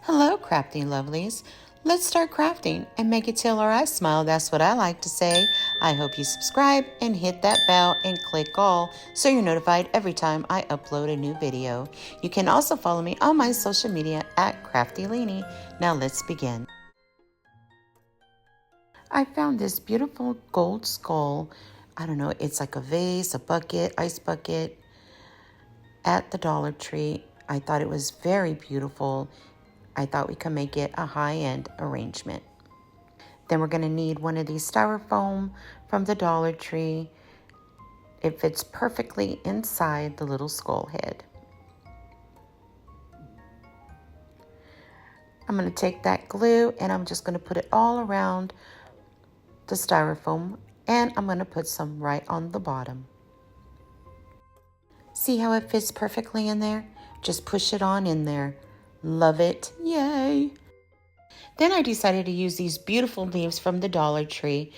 Hello, crafting lovelies. Let's start crafting and make it till our eyes smile. That's what I like to say. I hope you subscribe and hit that bell and click all so you're notified every time I upload a new video. You can also follow me on my social media at CraftyLeanie. Now let's begin. I found this beautiful gold skull. I don't know, it's like a vase, a bucket, ice bucket at the Dollar Tree. I thought it was very beautiful. I thought we could make it a high-end arrangement. Then we're going to need one of these styrofoam from the Dollar Tree. It fits perfectly inside the little skull head. I'm going to take that glue and I'm just going to put it all around the styrofoam, and I'm going to put some right on the bottom. See how it fits perfectly in there? Just push it on in there. Love it. Yay! Then I decided to use these beautiful leaves from the Dollar Tree.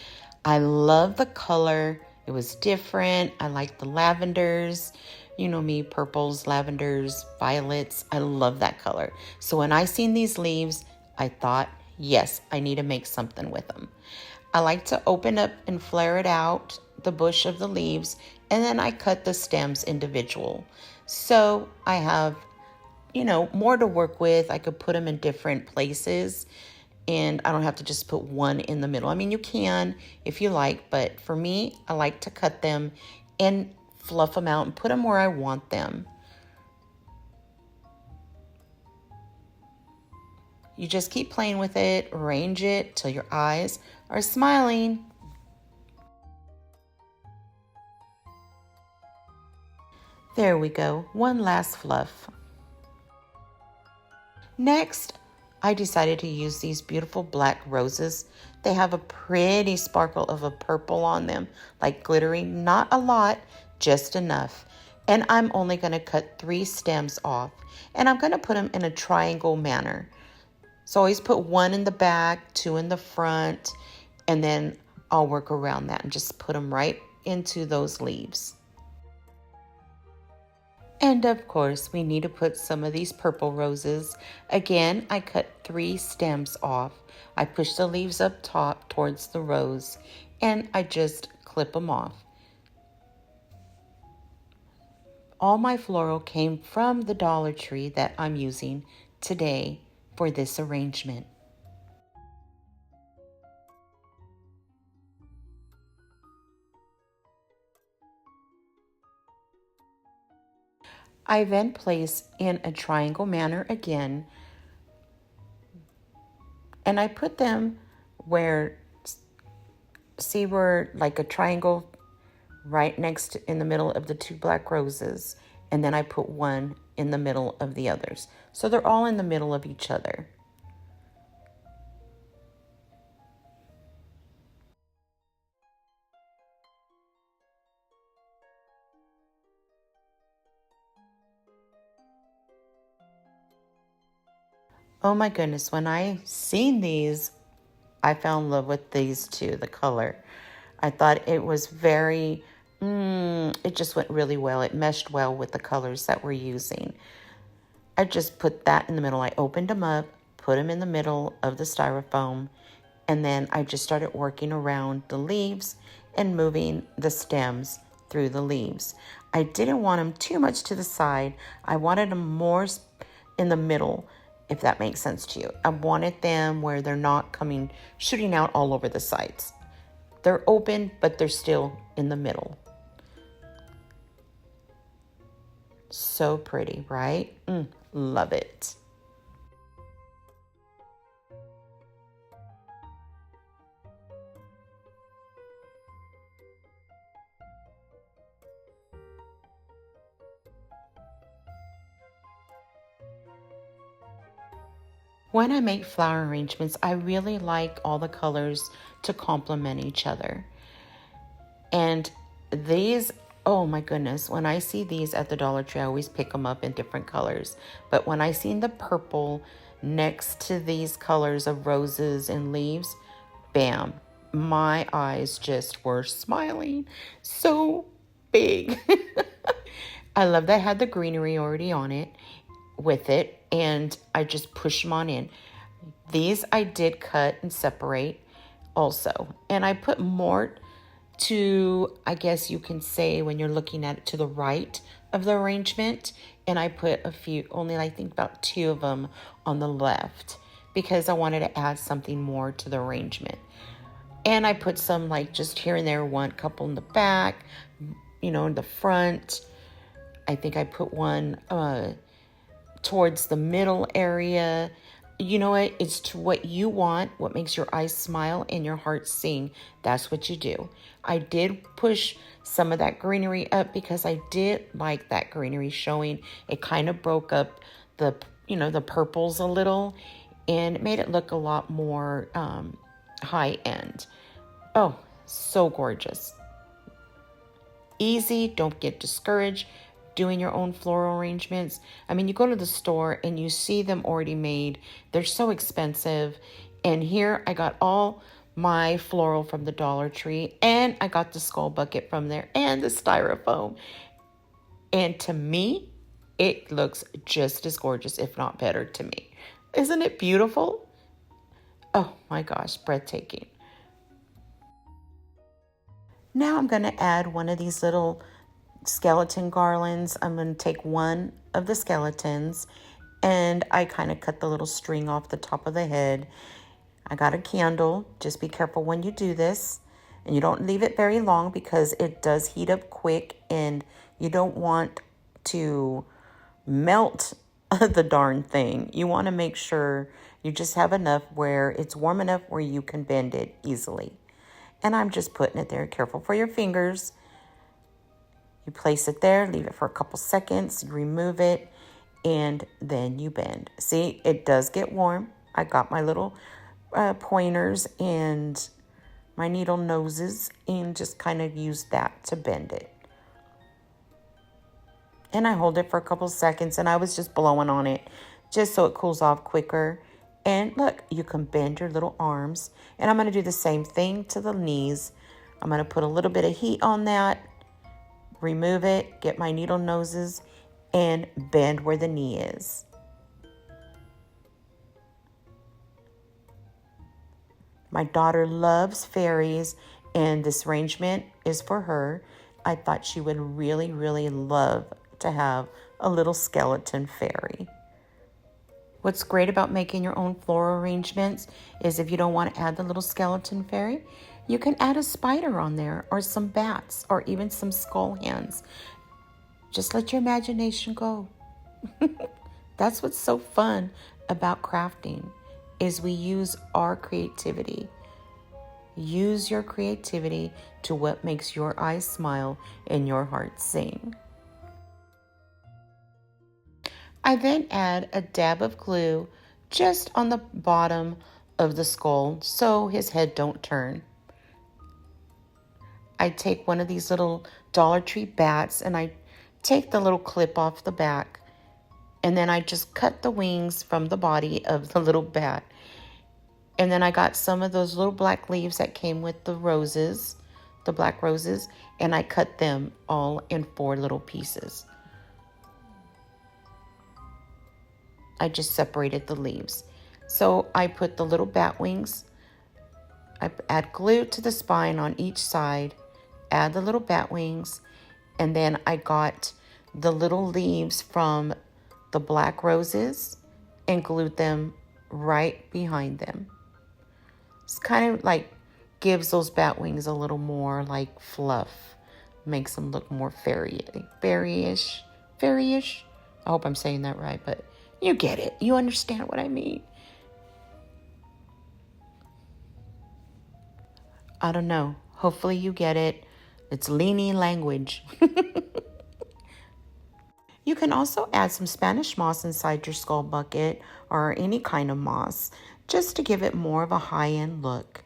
I love the color. It was different. I like the lavenders. You know me, purples, lavenders, violets. I love that color. So when I seen these leaves, I thought, yes, I need to make something with them. I like to open up and flare it out, the bush of the leaves, and then I cut the stems individual. So I have, more to work with. I could put them in different places and I don't have to just put one in the middle. I mean, you can if you like, but for me, I like to cut them and fluff them out and put them where I want them. You just keep playing with it, arrange it till your eyes are smiling. There we go, one last fluff. Next, I decided to use these beautiful black roses. They have a pretty sparkle of a purple on them, like glittery, not a lot, just enough. And I'm only gonna cut 3 stems off, and I'm gonna put them in a triangle manner. So always put 1 in the back, 2 in the front, and then I'll work around that and just put them right into those leaves. And of course, we need to put some of these purple roses. Again, I cut 3 stems off. I push the leaves up top towards the rose, and I just clip them off. All my floral came from the Dollar Tree that I'm using today for this arrangement. I then place in a triangle manner again, and I put them where, see where like a triangle right next in the middle of the 2 black roses, and then I put 1 in the middle of the others. So they're all in the middle of each other. Oh my goodness, when I seen these, I fell in love with these two, the color. I thought it was very, it just went really well. It meshed well with the colors that we're using. I just put that in the middle. I opened them up, put them in the middle of the styrofoam, and then I just started working around the leaves and moving the stems through the leaves. I didn't want them too much to the side. I wanted them more in the middle, if that makes sense to you. I wanted them where they're not shooting out all over the sides. They're open, but they're still in the middle. So pretty, right? Love it. When I make flower arrangements, I really like all the colors to complement each other. And these, oh my goodness, when I see these at the Dollar Tree, I always pick them up in different colors. But when I seen the purple next to these colors of roses and leaves, bam, my eyes just were smiling so big. I love that I had the greenery already on it. with it, and I just push them on in. These I did cut and separate also, and I put more to, I guess you can say, when you're looking at it, to the right of the arrangement, and I put a few, only I think about 2 of them on the left, because I wanted to add something more to the arrangement. And I put some like just here and there, one couple in the back, in the front. I think I put one towards the middle area. You know what? It's to what you want, what makes your eyes smile and your heart sing. That's what you do. I did push some of that greenery up because I did like that greenery showing. It kind of broke up the purples a little, and it made it look a lot more high end. Oh, so gorgeous. Easy. Don't get discouraged doing your own floral arrangements. I mean, you go to the store and you see them already made. They're so expensive. And here I got all my floral from the Dollar Tree, and I got the skull bucket from there and the styrofoam. And to me, it looks just as gorgeous, if not better to me. Isn't it beautiful? Oh my gosh, breathtaking. Now I'm going to add one of these little skeleton garlands. I'm going to take one of the skeletons, and I kind of cut the little string off the top of the head. I got a candle. Just be careful when you do this, and you don't leave it very long because it does heat up quick, and you don't want to melt the darn thing. You want to make sure you just have enough where it's warm enough where you can bend it easily. And I'm just putting it there. Careful for your fingers. You place it there, leave it for a couple seconds, you remove it, and then you bend. See, it does get warm. I got my little pointers and my needle noses and just kind of use that to bend it. And I hold it for a couple seconds, and I was just blowing on it just so it cools off quicker. And look, you can bend your little arms. And I'm going to do the same thing to the knees. I'm going to put a little bit of heat on that, remove it, get my needle noses, and bend where the knee is. My daughter loves fairies, and this arrangement is for her. I thought she would really, really love to have a little skeleton fairy. What's great about making your own floral arrangements is if you don't want to add the little skeleton fairy, you can add a spider on there, or some bats, or even some skull hands. Just let your imagination go. That's what's so fun about crafting, is we use our creativity. Use your creativity to what makes your eyes smile and your heart sing. I then add a dab of glue just on the bottom of the skull so his head don't turn. I take one of these little Dollar Tree bats, and I take the little clip off the back, and then I just cut the wings from the body of the little bat. And then I got some of those little black leaves that came with the roses, the black roses, and I cut them all in 4 little pieces. I just separated the leaves. So I put the little bat wings, I add glue to the spine on each side, add the little bat wings, and then I got the little leaves from the black roses and glued them right behind them. It's kind of like gives those bat wings a little more like fluff, makes them look more fairy-ish. I hope I'm saying that right, but you get it. You understand what I mean. I don't know. Hopefully you get it. It's leany language. You can also add some Spanish moss inside your skull bucket, or any kind of moss, just to give it more of a high-end look.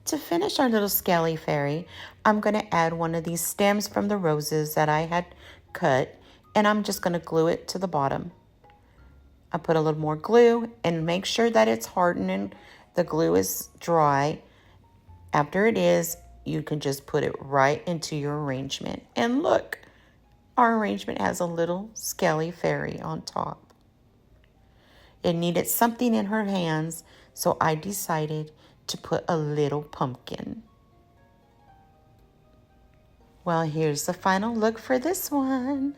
To finish our little scaly fairy, I'm going to add one of these stems from the roses that I had cut, and I'm just going to glue it to the bottom. I put a little more glue and make sure that it's hardened and the glue is dry. After it is, you can just put it right into your arrangement. And look, our arrangement has a little skelly fairy on top. It needed something in her hands, so I decided to put a little pumpkin. Well, here's the final look for this one.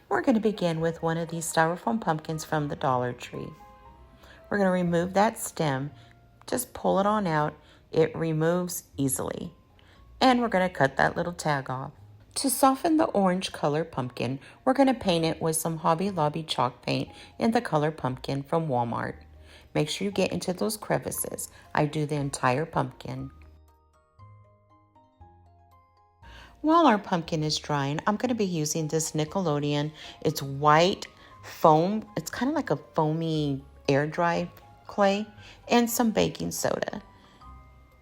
We're going to begin with one of these styrofoam pumpkins from the Dollar Tree. We're going to remove that stem. Just pull it on out. It removes easily. And we're going to cut that little tag off. To soften the orange color pumpkin, we're going to paint it with some Hobby Lobby chalk paint in the color pumpkin from Walmart. Make sure you get into those crevices. I do the entire pumpkin. While our pumpkin is drying, I'm going to be using this Nickelodeon. It's white foam. It's kind of like a foamy air dry clay and some baking soda.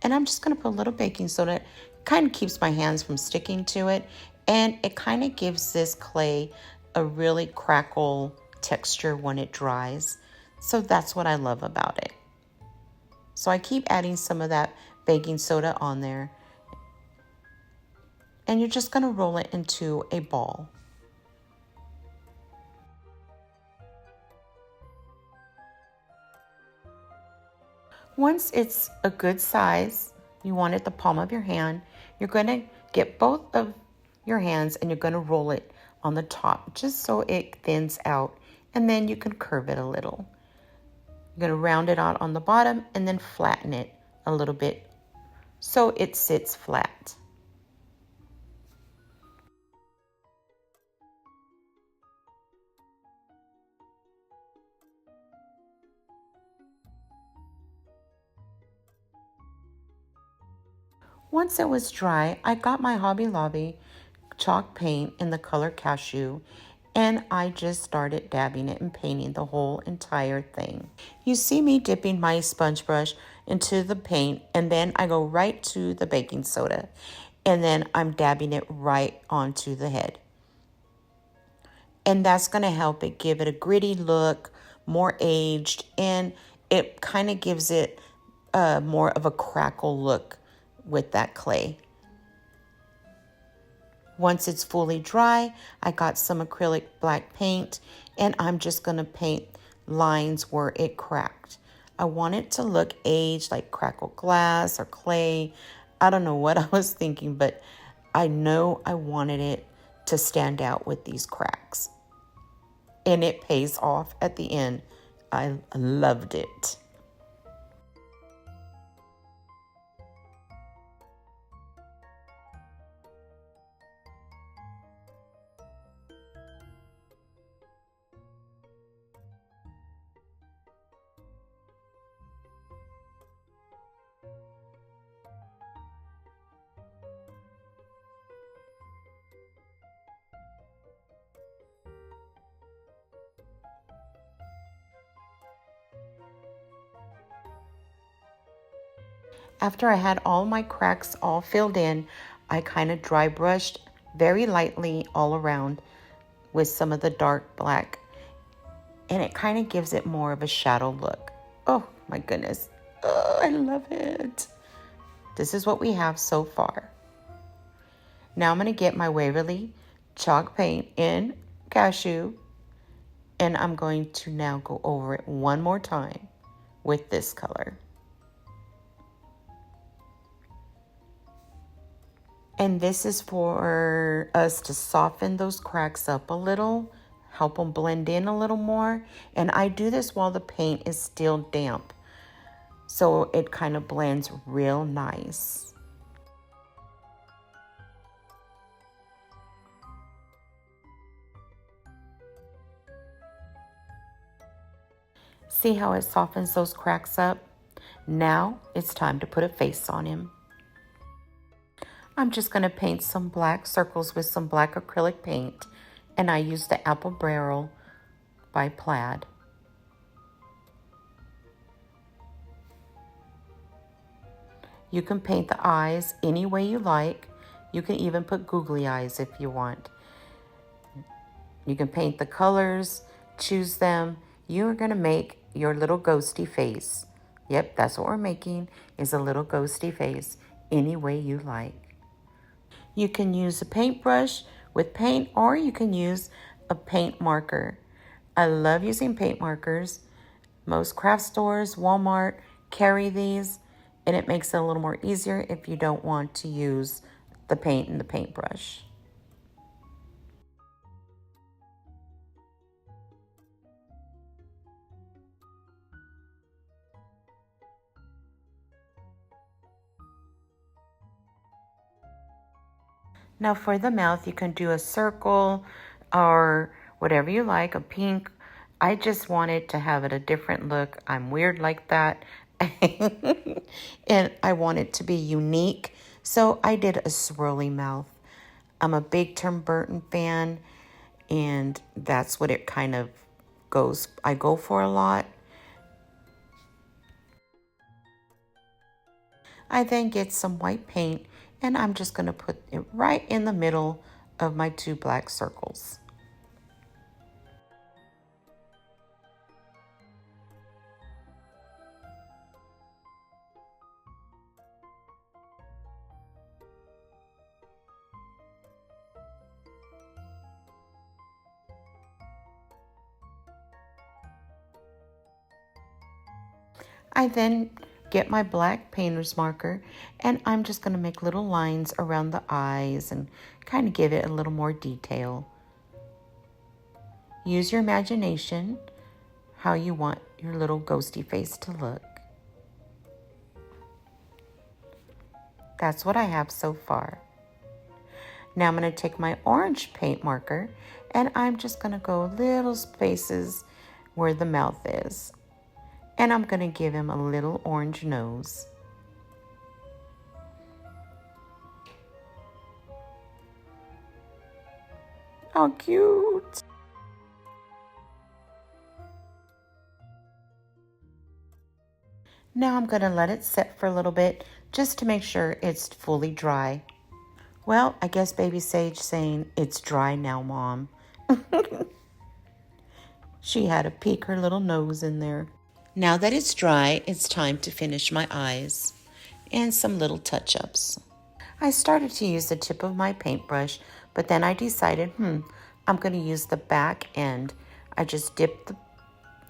And I'm just going to put a little baking soda. It kind of keeps my hands from sticking to it. And it kind of gives this clay a really crackle texture when it dries. So that's what I love about it. So I keep adding some of that baking soda on there. And you're just going to roll it into a ball. Once it's a good size, you want it the palm of your hand, you're going to get both of your hands and you're going to roll it on the top just so it thins out, and then you can curve it a little. You're going to round it out on the bottom and then flatten it a little bit so it sits flat. Once it was dry, I got my Hobby Lobby chalk paint in the color cashew, and I just started dabbing it and painting the whole entire thing. You see me dipping my sponge brush into the paint, and then I go right to the baking soda, and then I'm dabbing it right onto the head. And that's going to help it give it a gritty look, more aged, and it kind of gives it more of a crackle look with that clay. Once it's fully dry, I got some acrylic black paint, and I'm just going to paint lines where it cracked. I want it to look aged, like crackled glass or clay. I don't know what I was thinking, but I know I wanted it to stand out with these cracks. And it pays off at the end. I loved it. After I had all my cracks all filled in, I kind of dry brushed very lightly all around with some of the dark black, and it kind of gives it more of a shadow look. Oh my goodness. Oh, I love it. This is what we have so far. Now I'm going to get my Waverly chalk paint in cashew, And I'm going to now go over it one more time with this color. And this is for us to soften those cracks up a little, help them blend in a little more. And I do this while the paint is still damp, so it kind of blends real nice. See how it softens those cracks up? Now it's time to put a face on him. I'm just going to paint some black circles with some black acrylic paint, and I use the Apple Barrel by Plaid. You can paint the eyes any way you like. You can even put googly eyes if you want. You can paint the colors, choose them. You're going to make your little ghosty face. Yep, that's what we're making, is a little ghosty face, any way you like. You can use a paintbrush with paint, or you can use a paint marker. I love using paint markers. Most craft stores, Walmart, carry these, and it makes it a little more easier if you don't want to use the paint in the paintbrush. Now for the mouth, you can do a circle or whatever you like, a pink. I just wanted to have it a different look. I'm weird like that. And I want it to be unique. So I did a swirly mouth. I'm a big Tim Burton fan, and that's what it kind of I go for a lot. I then get some white paint, and I'm just going to put it right in the middle of my two black circles. I then get my black painter's marker, and I'm just going to make little lines around the eyes and kind of give it a little more detail. Use your imagination how you want your little ghosty face to look. That's what I have so far. Now I'm going to take my orange paint marker, and I'm just going to go little spaces where the mouth is. And I'm going to give him a little orange nose. How cute! Now I'm going to let it set for a little bit just to make sure it's fully dry. Well, I guess baby Sage saying, "It's dry now, Mom." She had to peek her little nose in there. Now that it's dry, it's time to finish my eyes and some little touch-ups. I started to use the tip of my paintbrush, but then I decided, I'm going to use the back end. I just dip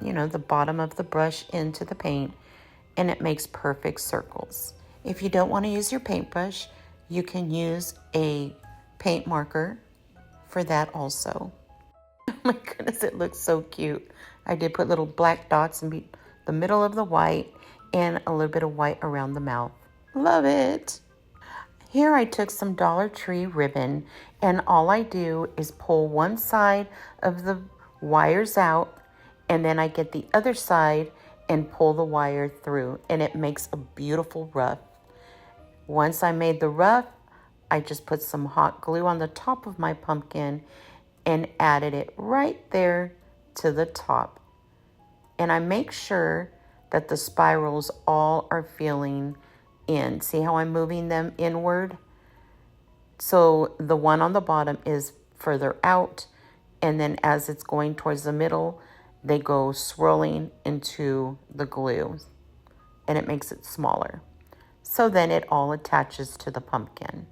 the bottom of the brush into the paint, and it makes perfect circles. If you don't want to use your paintbrush, you can use a paint marker for that also. Oh my goodness, it looks so cute. I did put little black dots in the middle of the white and a little bit of white around the mouth. Love it. Here I took some Dollar Tree ribbon, and all I do is pull one side of the wires out, and then I get the other side and pull the wire through, and it makes a beautiful ruff. Once I made the ruff, I just put some hot glue on the top of my pumpkin and added it right there to the top. And I make sure that the spirals all are filling in. See how I'm moving them inward? So the one on the bottom is further out, and then as it's going towards the middle, they go swirling into the glue, and it makes it smaller. So then it all attaches to the pumpkin.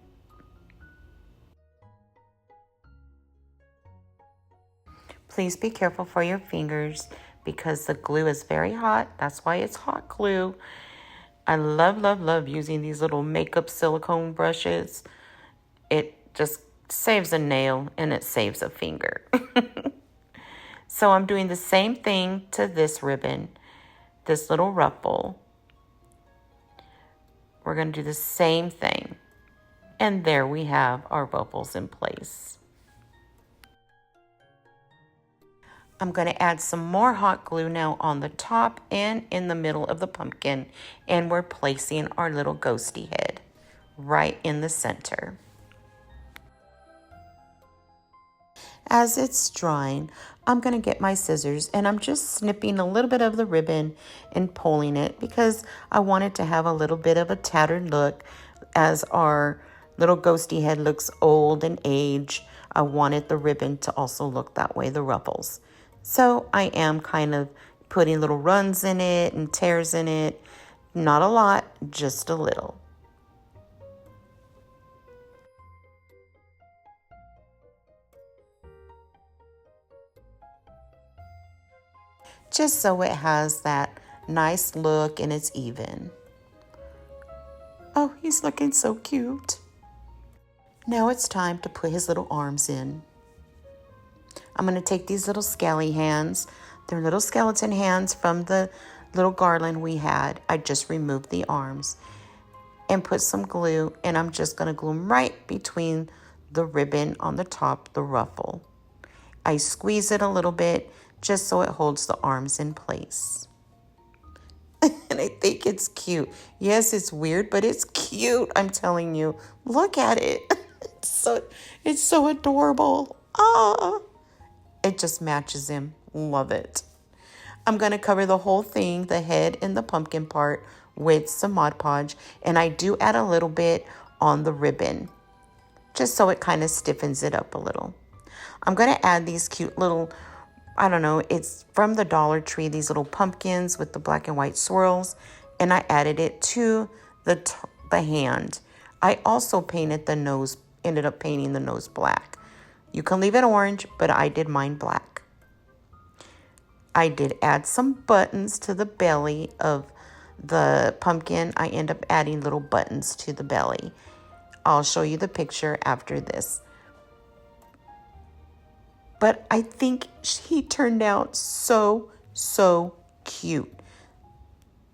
Please be careful for your fingers because the glue is very hot. That's why it's hot glue. I love, love, love using these little makeup silicone brushes. It just saves a nail and it saves a finger. So I'm doing the same thing to this ribbon, this little ruffle. We're going to do the same thing. And there we have our ruffles in place. I'm going to add some more hot glue now on the top and in the middle of the pumpkin. And we're placing our little ghosty head right in the center. As it's drying, I'm going to get my scissors and I'm just snipping a little bit of the ribbon and pulling it because I want it to have a little bit of a tattered look as our little ghosty head looks old and aged. I wanted the ribbon to also look that way, the ruffles. So I am kind of putting little runs in it and tears in it. Not a lot, just a little. Just so it has that nice look and it's even. Oh, he's looking so cute. Now it's time to put his little arms in. I'm going to take these little scally hands. They're little skeleton hands from the little garland we had. I just removed the arms and put some glue, and I'm just going to glue them right between the ribbon on the top, the ruffle. I squeeze it a little bit just so it holds the arms in place. And I think it's cute. Yes, it's weird, but it's cute. I'm telling you. Look at it. It's so adorable. Ah, it just matches him. Love it. I'm going to cover the whole thing, the head and the pumpkin part, with some Mod Podge. And I do add a little bit on the ribbon, just so it kind of stiffens it up a little. I'm going to add these cute little, I don't know, it's from the Dollar Tree, these little pumpkins with the black and white swirls. And I added it to the hand. I also painted the nose, ended up painting the nose black. You can leave it orange, but I did mine black. I did add some buttons to the belly of the pumpkin. I end up adding little buttons to the belly. I'll show you the picture after this. But I think he turned out so, so cute.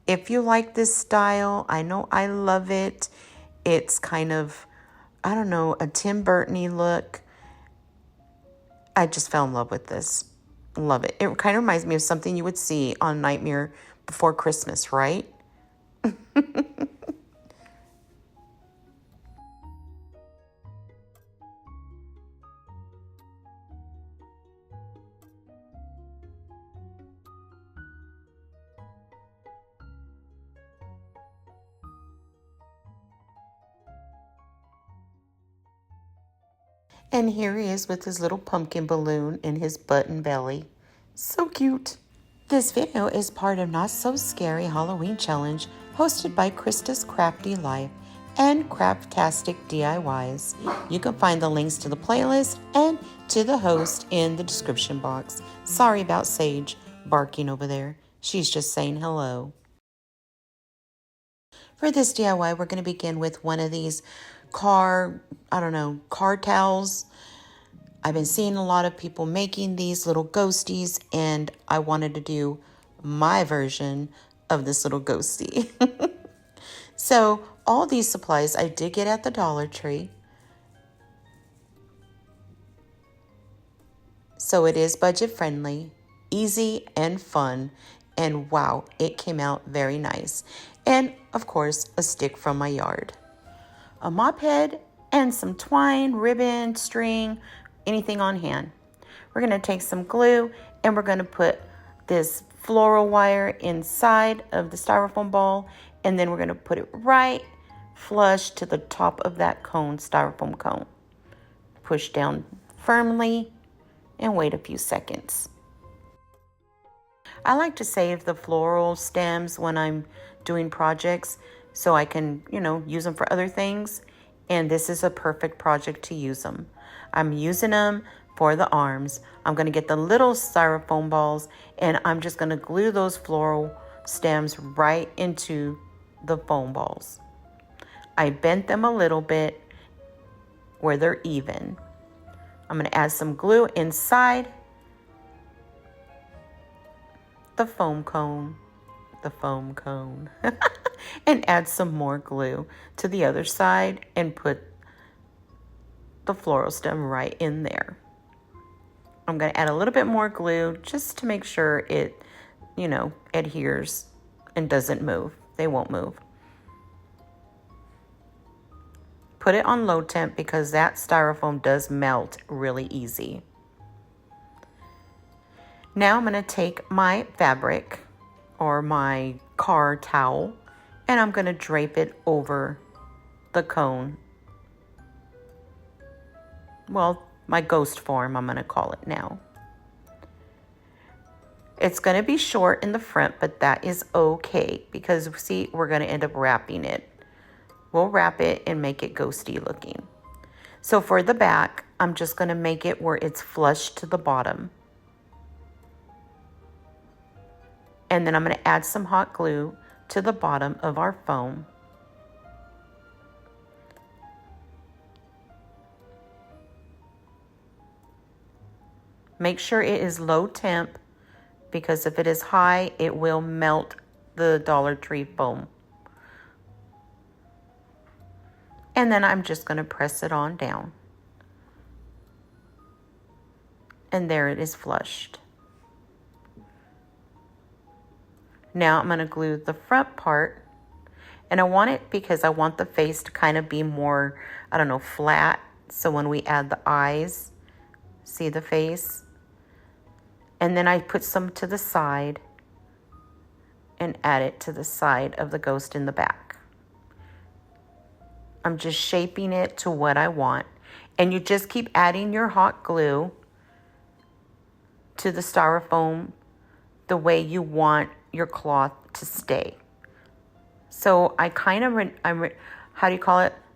If you like this style, I know I love it. It's kind of, I don't know, a Tim Burton-y look. I just fell in love with this. Love it. It kind of reminds me of something you would see on Nightmare Before Christmas, right? And here he is with his little pumpkin balloon in his button belly. So cute. This video is part of Not So Scary Halloween Challenge hosted by Krista's Crafty Life and Craftastic DIYs. You can find the links to the playlist and to the host in the description box. Sorry about Sage barking over there. She's just saying hello. For this DIY, we're going to begin with one of these car towels. I've been seeing a lot of people making these little ghosties, and I wanted to do my version of this little ghosty. So all these supplies I did get at the Dollar Tree. So it is budget friendly, easy and fun, and wow, it came out very nice. And of course, a stick from my yard, a mop head, and some twine, ribbon, string, anything on hand. We're going to take some glue and we're going to put this floral wire inside of the styrofoam ball, and then we're going to put it right flush to the top of that cone, styrofoam cone. Push down firmly and wait a few seconds. I like to save the floral stems when I'm doing projects so I can, use them for other things. And this is a perfect project to use them. I'm using them for the arms. I'm going to get the little styrofoam balls and I'm just going to glue those floral stems right into the foam balls. I bent them a little bit where they're even. I'm going to add some glue inside the foam cone, and add some more glue to the other side and put the floral stem right in there. I'm going to add a little bit more glue just to make sure it, adheres and doesn't move. They won't move. Put it on low temp because that styrofoam does melt really easy. Now I'm going to take my fabric or my car towel and I'm going to drape it over the cone. Well, my ghost form, I'm going to call it now. It's going to be short in the front, but that is okay because, see, we're going to end up wrapping it. We'll wrap it and make it ghosty looking. So for the back, I'm just going to make it where it's flush to the bottom. And then I'm going to add some hot glue to the bottom of our foam. Make sure it is low temp because if it is high, it will melt the Dollar Tree foam. And then I'm just going to press it on down. And there it is flushed. Now I'm going to glue the front part. And I want it because I want the face to kind of be more, flat. So when we add the eyes, see the face? And then I put some to the side and add it to the side of the ghost in the back. I'm just shaping it to what I want. And you just keep adding your hot glue to the styrofoam the way you want your cloth to stay. So I kind of,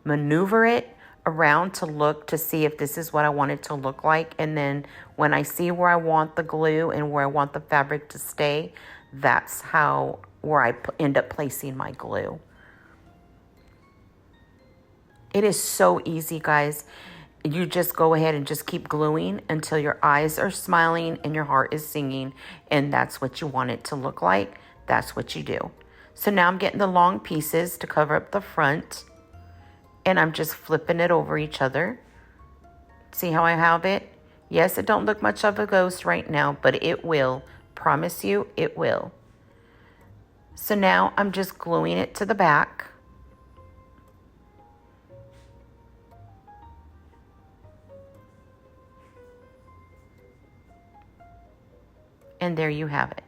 maneuver it around to see if this is what I want it to look like. And then when I see where I want the glue and where I want the fabric to stay, that's where I end up placing my glue. It is so easy, guys. You just go ahead and just keep gluing until your eyes are smiling and your heart is singing. And that's what you want it to look like. That's what you do. So now I'm getting the long pieces to cover up the front. And I'm just flipping it over each other. See how I have it? Yes, it don't look much of a ghost right now, but it will. Promise you, it will. So now I'm just gluing it to the back. And there you have it.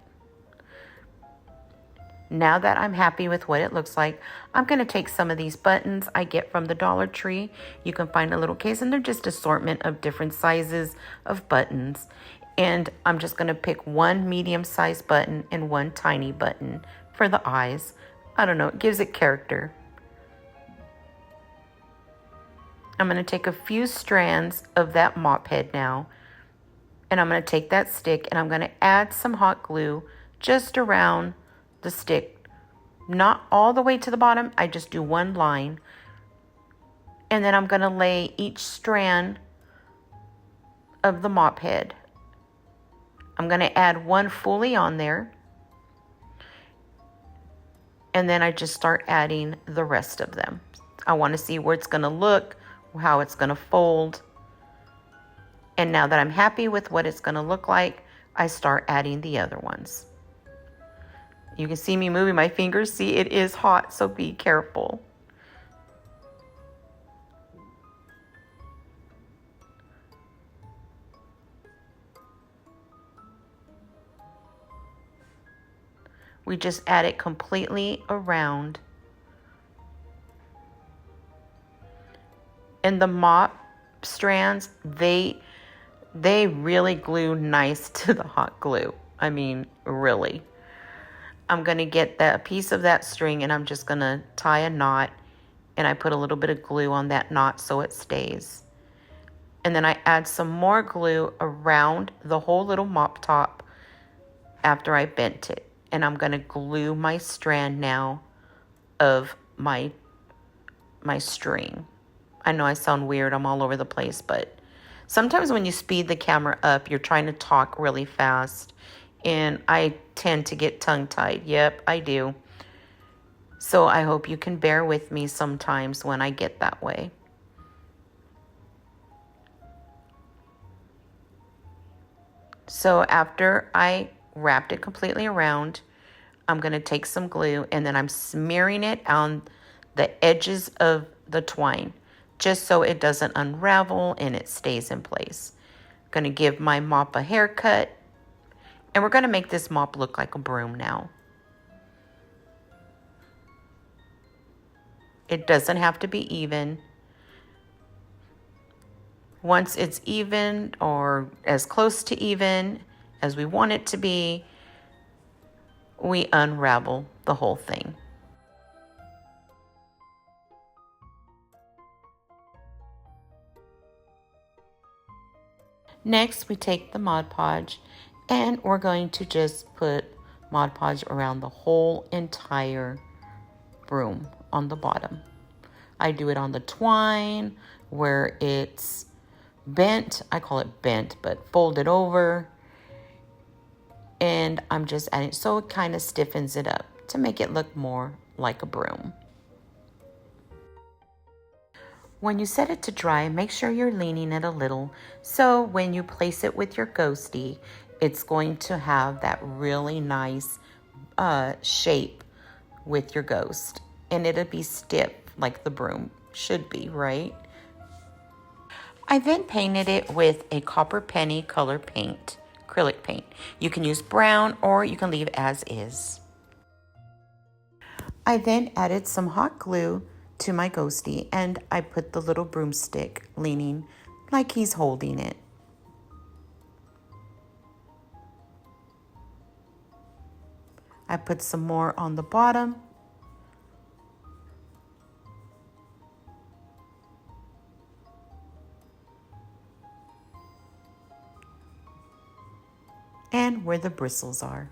Now that I'm happy with what it looks like, I'm going to take some of these buttons I get from the Dollar Tree. You can find a little case and they're just assortment of different sizes of buttons. And I'm just going to pick one medium-sized button and one tiny button for the eyes. I don't know, it gives it character. I'm going to take a few strands of that mop head now. And I'm going to take that stick and I'm going to add some hot glue just around the stick. Not all the way to the bottom. I just do one line. And then I'm going to lay each strand of the mop head. I'm going to add one fully on there. And then I just start adding the rest of them. I want to see where it's going to look, how it's going to fold. And now that I'm happy with what it's going to look like, I start adding the other ones. You can see me moving my fingers. See, it is hot, so be careful. We just add it completely around. And the mop strands, they really glue nice to the hot glue. I mean, really. I'm going to get that piece of that string and I'm just going to tie a knot. And I put a little bit of glue on that knot so it stays. And then I add some more glue around the whole little mop top after I bent it. And I'm going to glue my strand now of my string. I know I sound weird. I'm all over the place, but sometimes when you speed the camera up, you're trying to talk really fast. And I tend to get tongue-tied. Yep, I do. So I hope you can bear with me sometimes when I get that way. So after I wrapped it completely around, I'm going to take some glue and then I'm smearing it on the edges of the twine just so it doesn't unravel and it stays in place. I'm going to give my mop a haircut and we're going to make this mop look like a broom now. It doesn't have to be even. Once it's even or as close to even as we want it to be, we unravel the whole thing. Next, we take the Mod Podge and we're going to just put Mod Podge around the whole entire broom on the bottom. I do it on the twine where it's bent. I call it bent, but folded over. And I'm just adding, so it kind of stiffens it up to make it look more like a broom. When you set it to dry, make sure you're leaning it a little so when you place it with your ghosty, it's going to have that really nice shape with your ghost. And it'll be stiff like the broom should be, right? I then painted it with a copper penny color paint, acrylic paint. You can use brown or you can leave as is. I then added some hot glue to my ghosty and I put the little broomstick leaning like he's holding it. I put some more on the bottom. And where the bristles are.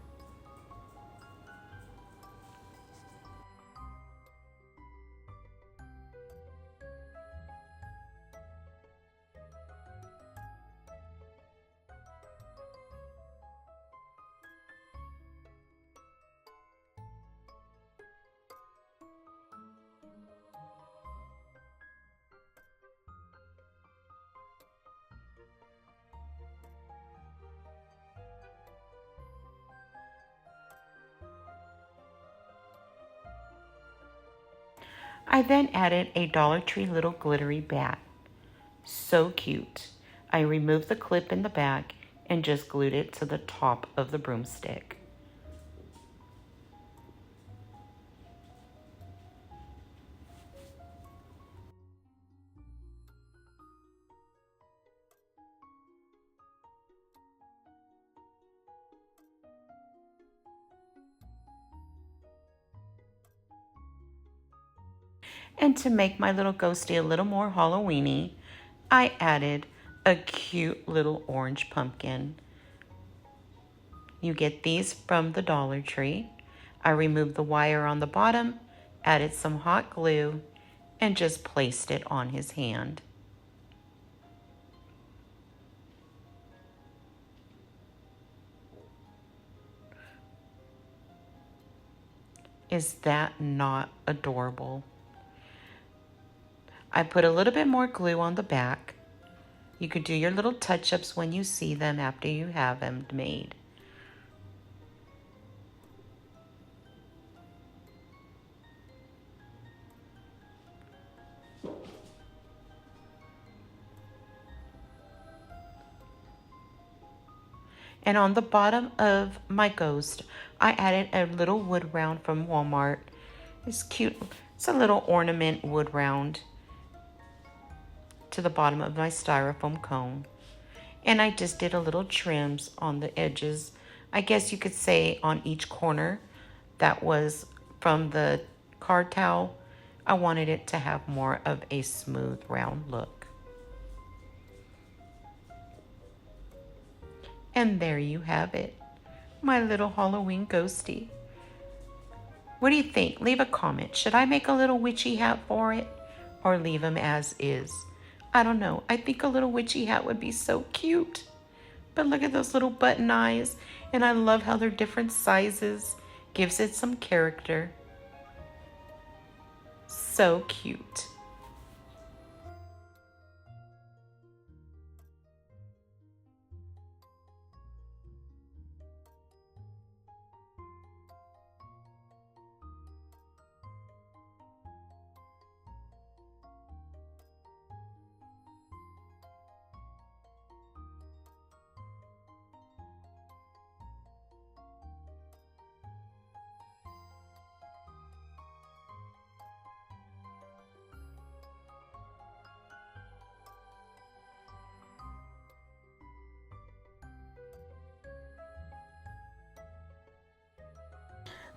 I then added a Dollar Tree little glittery bat. So cute. I removed the clip in the back and just glued it to the top of the broomstick. And to make my little ghosty a little more Halloweeny, I added a cute little orange pumpkin. You get these from the Dollar Tree. I removed the wire on the bottom, added some hot glue, and just placed it on his hand. Is that not adorable? I put a little bit more glue on the back. You could do your little touch-ups when you see them after you have them made. And on the bottom of my ghost, I added a little wood round from Walmart. It's cute. It's a little ornament wood round to the bottom of my styrofoam cone. And I just did a little trims on the edges. I guess you could say on each corner. That was from the card towel. I wanted it to have more of a smooth round look. And there you have it, my little Halloween ghosty. What do you think? Leave a comment. Should I make a little witchy hat for it or leave them as is? I don't know. I think a little witchy hat would be so cute. But look at those little button eyes. And I love how they're different sizes. Gives it some character. So cute.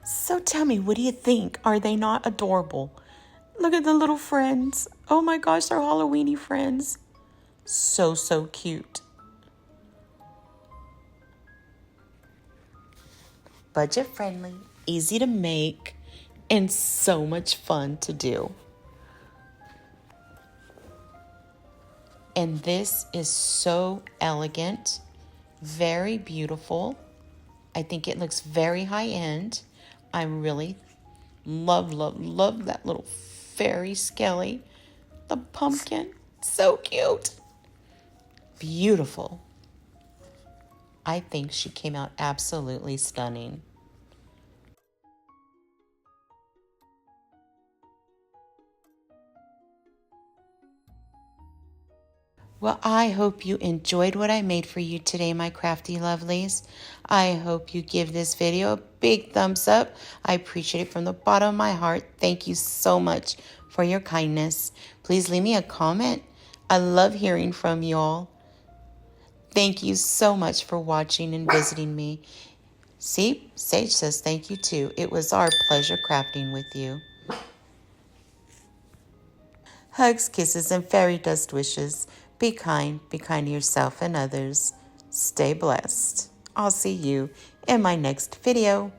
So tell me, what do you think? Are they not adorable? Look at the little friends. Oh my gosh, they're Halloweeny friends. So cute. Budget friendly, easy to make, and so much fun to do. And this is so elegant, very beautiful. I think it looks very high end. I really love that little fairy skelly. The pumpkin, so cute. Beautiful. I think she came out absolutely stunning. Well, I hope you enjoyed what I made for you today, my crafty lovelies. I hope you give this video a big thumbs up. I appreciate it from the bottom of my heart. Thank you so much for your kindness. Please leave me a comment. I love hearing from y'all. Thank you so much for watching and visiting me. See, Sage says thank you too. It was our pleasure crafting with you. Hugs, kisses, and fairy dust wishes. Be kind to yourself and others. Stay blessed. I'll see you in my next video.